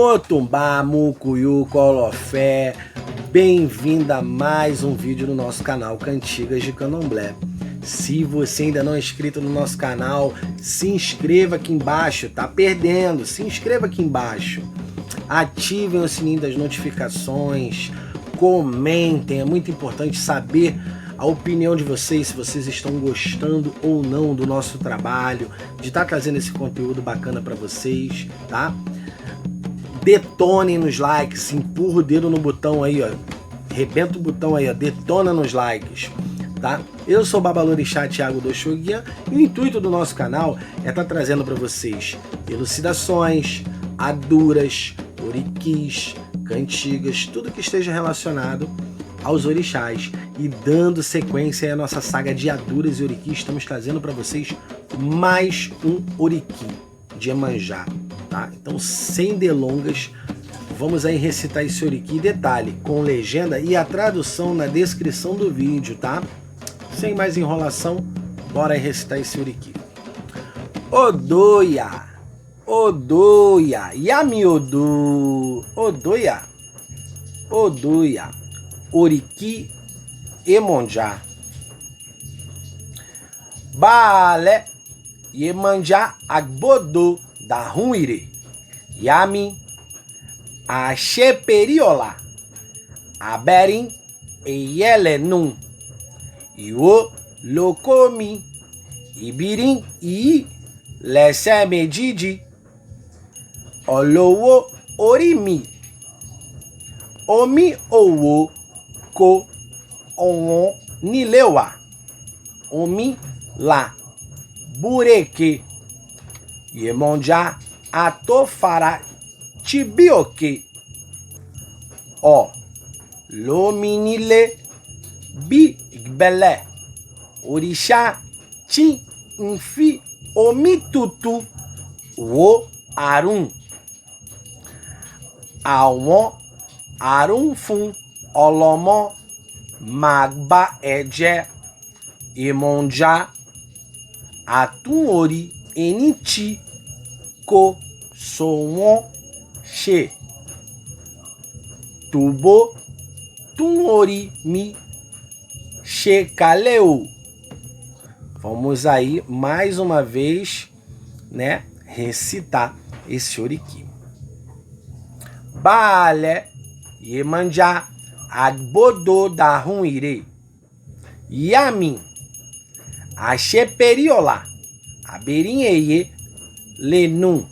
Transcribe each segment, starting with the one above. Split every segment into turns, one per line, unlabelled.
Motumbá, Mucuyu, Colofé, bem-vinda a mais um vídeo no nosso canal Cantigas de Candomblé. Se você ainda não é inscrito no nosso canal, se inscreva aqui embaixo, tá perdendo, se inscreva aqui embaixo. Ativem o sininho das notificações, comentem, é muito importante saber a opinião de vocês, se vocês estão gostando ou não do nosso trabalho, de estar trazendo esse conteúdo bacana para vocês, tá? Detonem nos likes, empurra o dedo no botão aí, ó. Rebenta o botão aí, ó. Detona nos likes, tá? Eu sou o Babalorixá Thiago do Oxóguian e o intuito do nosso canal é estar trazendo para vocês elucidações, aduras, oriquis, cantigas, tudo que esteja relacionado aos orixás. E dando sequência à nossa saga de aduras e oriquis, estamos trazendo para vocês mais um oriqui de Iemanjá. Tá? Então, sem delongas, vamos aí recitar esse oriqui. Detalhe, com legenda e a tradução na descrição do vídeo, tá? Sem mais enrolação, bora aí recitar esse oriqui. Odoia, Odoia, Yami Odu, Odoia, Odoia, oriqui Iemanjá. Balé, Iemanjá Agbodo da Ruire, Yami, Axeperiola, Aberin e Yelenum, Iwo Lokomi, Ibirim e Lesemedidi, Olowo Orimi, Omi Owo Ko Onwon Nilewa, Omi La Bureke, Iemanjá Atofara Tibioke, O Lominile Bigbele, Orixá Tim Infi Omitutu Wo Arum, Awon Arum Fun Olomo Magba Eje, Iemanjá Atun Ori Eniti Ko Sowon She, Tubo Tun Ori Mi Shekaleu. Vamos aí mais uma vez, né, recitar esse oriqui. Balé, Iemanjá Agbodo da Ruire, Yami, Axeperiola, Aberin e Lenum,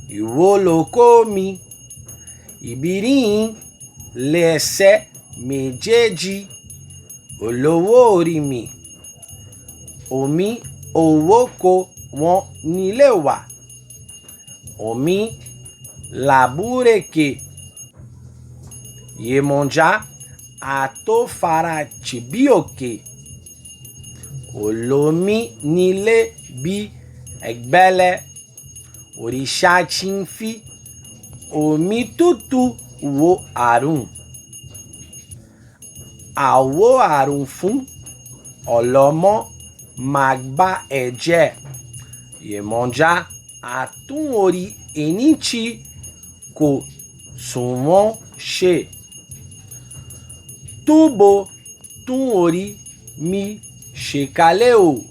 Iwo Lokomi, Ibirim Lese Mejeji, Olowo Orimi, Omi Owoko Won Nilewa, Omi Labureke, Iemanjá Atofara Tibioke, Olomi Nile Bi Egbele, Orixá Tinfi Omitutu Wo Arum, Awo Arum Fun Olomo Magba Eje, Iemanjá Atun Ori Eniti Ko Sowon She, Tubo Tun Ori Mi Shekaleu.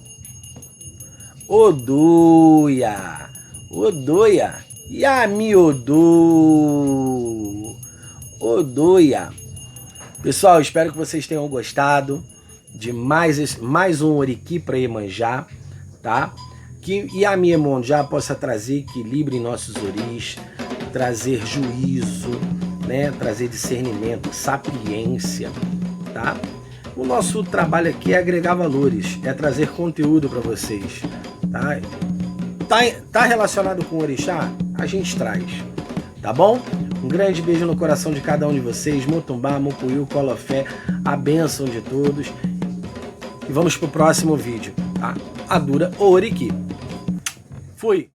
Odoia, Odoia, Yami Odu, Odoia. Pessoal, espero que vocês tenham gostado de mais um oriqui para Iemanjá, tá? Que Yami Iemanjá possa trazer equilíbrio em nossos oris, trazer juízo, né? Trazer discernimento, sapiência, tá? O nosso trabalho aqui é agregar valores, é trazer conteúdo para vocês, tá? Tá relacionado com o orixá? A gente traz, tá bom? Um grande beijo no coração de cada um de vocês. Motumbá, Mucuyu, Colofé, a bênção de todos. E vamos pro próximo vídeo, tá? Adura o oriqui. Fui!